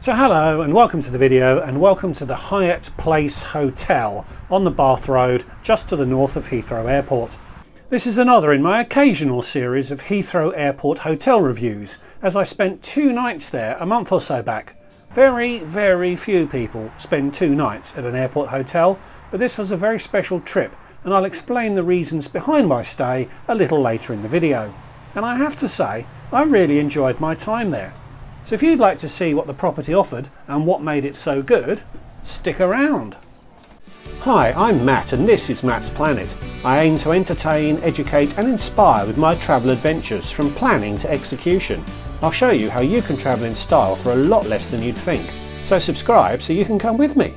So hello and welcome to the video, and welcome to the Hyatt Place Hotel on the Bath Road just to the north of Heathrow Airport. This is another in my occasional series of Heathrow Airport hotel reviews, as I spent 2 nights there a month or so back. Very few people spend 2 nights at an airport hotel, but this was a very special trip, and I'll explain the reasons behind my stay a little later in the video. And I have to say, I really enjoyed my time there. So if you'd like to see what the property offered and what made it so good, stick around. Hi, I'm Matt and this is Matt's Planet. I aim to entertain, educate and inspire with my travel adventures from planning to execution. I'll show you how you can travel in style for a lot less than you'd think. So subscribe so you can come with me.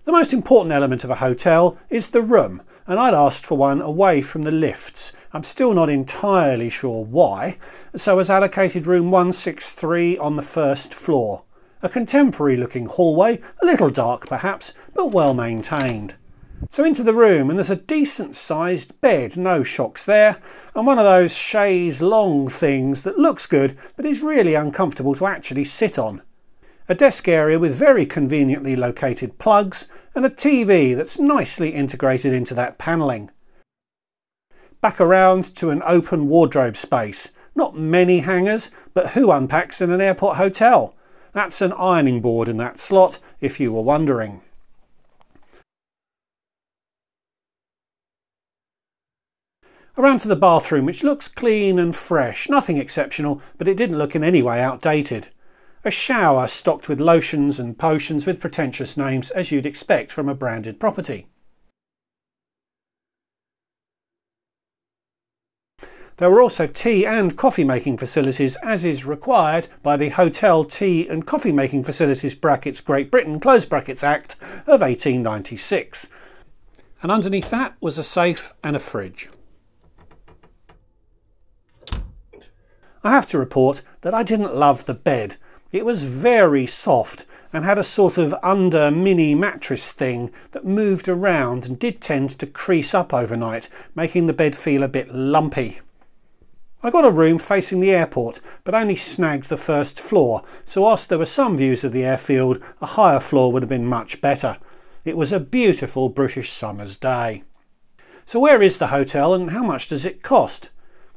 The most important element of a hotel is the room, and I'd asked for one away from the lifts. I'm still not entirely sure why, so I was allocated room 163 on the first floor. A contemporary looking hallway, a little dark perhaps, but well maintained. So into the room, and there's a decent sized bed, no shocks there, and one of those chaise long things that looks good but is really uncomfortable to actually sit on. A desk area with very conveniently located plugs, and a TV that's nicely integrated into that panelling. Back around to an open wardrobe space. Not many hangers, but who unpacks in an airport hotel? That's an ironing board in that slot, if you were wondering. Around to the bathroom, which looks clean and fresh, nothing exceptional, but it didn't look in any way outdated. A shower stocked with lotions and potions with pretentious names, as you'd expect from a branded property. There were also tea and coffee making facilities, as is required by the Hotel Tea and Coffee Making Facilities (Brackets Great Britain) close brackets Act of 1896. And underneath that was a safe and a fridge. I have to report that I didn't love the bed. It was very soft and had a sort of under mini mattress thing that moved around and did tend to crease up overnight, making the bed feel a bit lumpy. I got a room facing the airport, but only snagged the first floor, so whilst there were some views of the airfield, a higher floor would have been much better. It was a beautiful British summer's day. So where is the hotel and how much does it cost?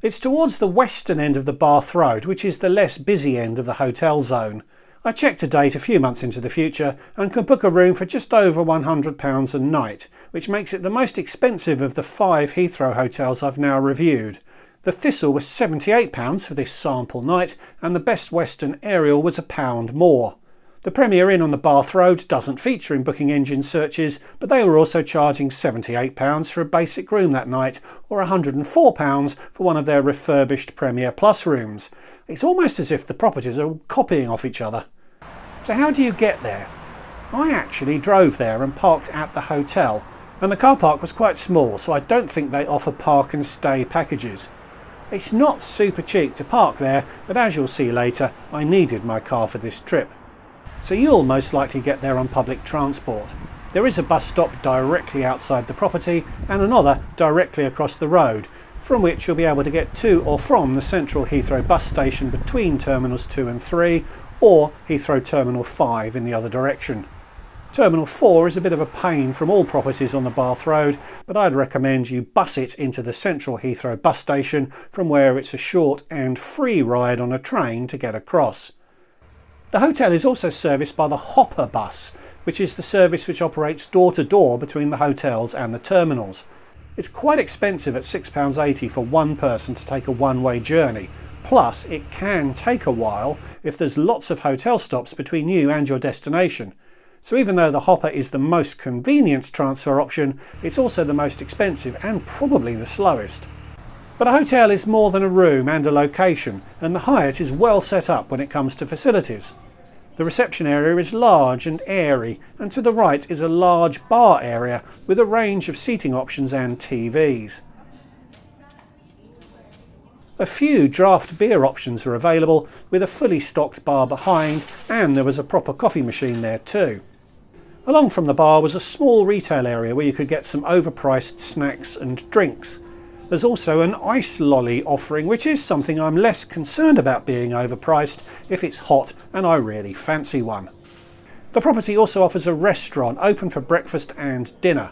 It's towards the western end of the Bath Road, which is the less busy end of the hotel zone. I checked a date a few months into the future and can book a room for just over £100 a night, which makes it the most expensive of the 5 Heathrow hotels I've now reviewed. The Thistle was £78 for this sample night, and the Best Western Ariel was £1 more. The Premier Inn on the Bath Road doesn't feature in booking engine searches, but they were also charging £78 for a basic room that night, or £104 for one of their refurbished Premier Plus rooms. It's almost as if the properties are copying off each other. So how do you get there? I actually drove there and parked at the hotel, and the car park was quite small, so I don't think they offer park and stay packages. It's not super cheap to park there, but as you'll see later, I needed my car for this trip. So you'll most likely get there on public transport. There is a bus stop directly outside the property and another directly across the road, from which you'll be able to get to or from the central Heathrow bus station between Terminals 2 and 3, or Heathrow Terminal 5 in the other direction. Terminal 4 is a bit of a pain from all properties on the Bath Road, but I'd recommend you bus it into the central Heathrow bus station, from where it's a short and free ride on a train to get across. The hotel is also serviced by the Hopper bus, which is the service which operates door to door between the hotels and the terminals. It's quite expensive at £6.80 for one person to take a one-way journey, plus it can take a while if there's lots of hotel stops between you and your destination. So even though the Hopper is the most convenient transfer option, it's also the most expensive and probably the slowest. But a hotel is more than a room and a location, and the Hyatt is well set up when it comes to facilities. The reception area is large and airy, and to the right is a large bar area with a range of seating options and TVs. A few draft beer options were available, with a fully stocked bar behind, and there was a proper coffee machine there too. Along from the bar was a small retail area where you could get some overpriced snacks and drinks. There's also an ice lolly offering, which is something I'm less concerned about being overpriced if it's hot and I really fancy one. The property also offers a restaurant open for breakfast and dinner.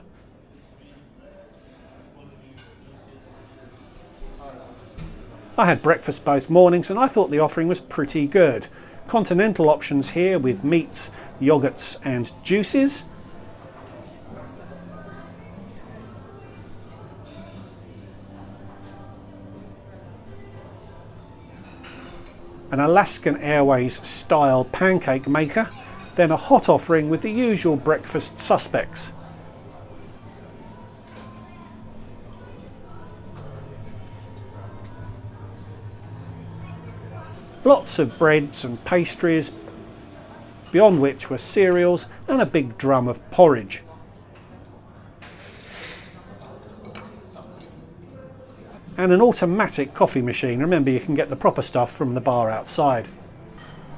I had breakfast both mornings and I thought the offering was pretty good. Continental options here with meats, yogurts and juices. An Alaskan Airways style pancake maker, then a hot offering with the usual breakfast suspects. Lots of breads and pastries, beyond which were cereals and a big drum of porridge. And an automatic coffee machine. Remember, you can get the proper stuff from the bar outside.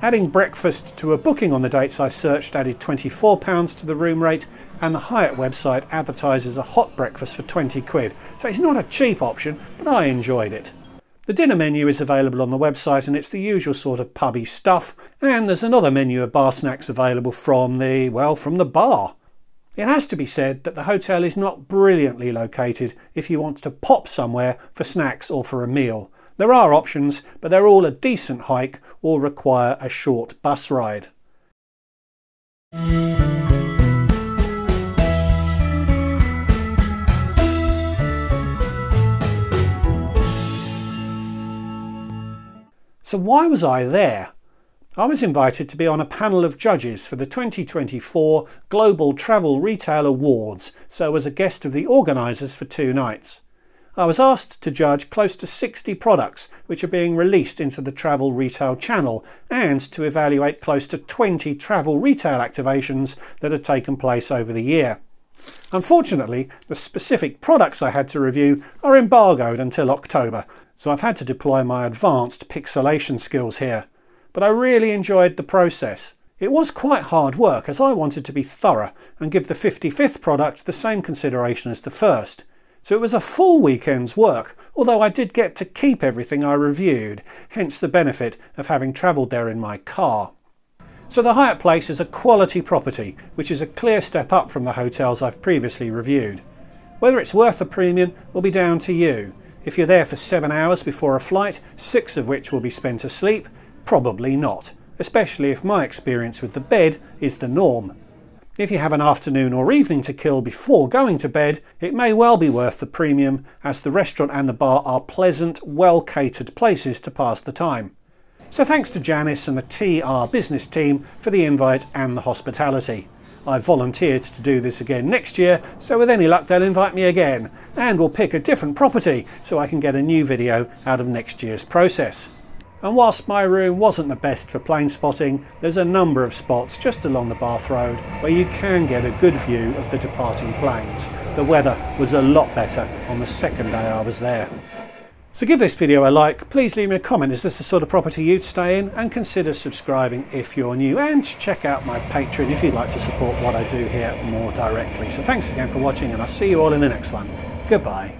Adding breakfast to a booking on the dates I searched added £24 to the room rate, and the Hyatt website advertises a hot breakfast for 20 quid. So it's not a cheap option, but I enjoyed it. The dinner menu is available on the website and it's the usual sort of pubby stuff, and there's another menu of bar snacks available from the bar. It has to be said that the hotel is not brilliantly located if you want to pop somewhere for snacks or for a meal. There are options, but they're all a decent hike or require a short bus ride. So why was I there? I was invited to be on a panel of judges for the 2024 Global Travel Retail Awards, so as a guest of the organisers for 2 nights. I was asked to judge close to 60 products which are being released into the travel retail channel, and to evaluate close to 20 travel retail activations that had taken place over the year. Unfortunately, the specific products I had to review are embargoed until October, so I've had to deploy my advanced pixelation skills here. But I really enjoyed the process. It was quite hard work, as I wanted to be thorough and give the 55th product the same consideration as the first. So it was a full weekend's work, although I did get to keep everything I reviewed, hence the benefit of having travelled there in my car. So the Hyatt Place is a quality property, which is a clear step up from the hotels I've previously reviewed. Whether it's worth the premium will be down to you. If you're there for 7 hours before a flight, 6 of which will be spent asleep, probably not, especially if my experience with the bed is the norm. If you have an afternoon or evening to kill before going to bed, it may well be worth the premium, as the restaurant and the bar are pleasant, well-catered places to pass the time. So thanks to Janice and the TR business team for the invite and the hospitality. I've volunteered to do this again next year, so with any luck they'll invite me again, and we'll pick a different property so I can get a new video out of next year's process. And whilst my room wasn't the best for plane spotting, there's a number of spots just along the Bath Road where you can get a good view of the departing planes. The weather was a lot better on the second day I was there. So give this video a like, please leave me a comment, is this the sort of property you'd stay in, and consider subscribing if you're new, and check out my Patreon if you'd like to support what I do here more directly. So thanks again for watching, and I'll see you all in the next one. Goodbye.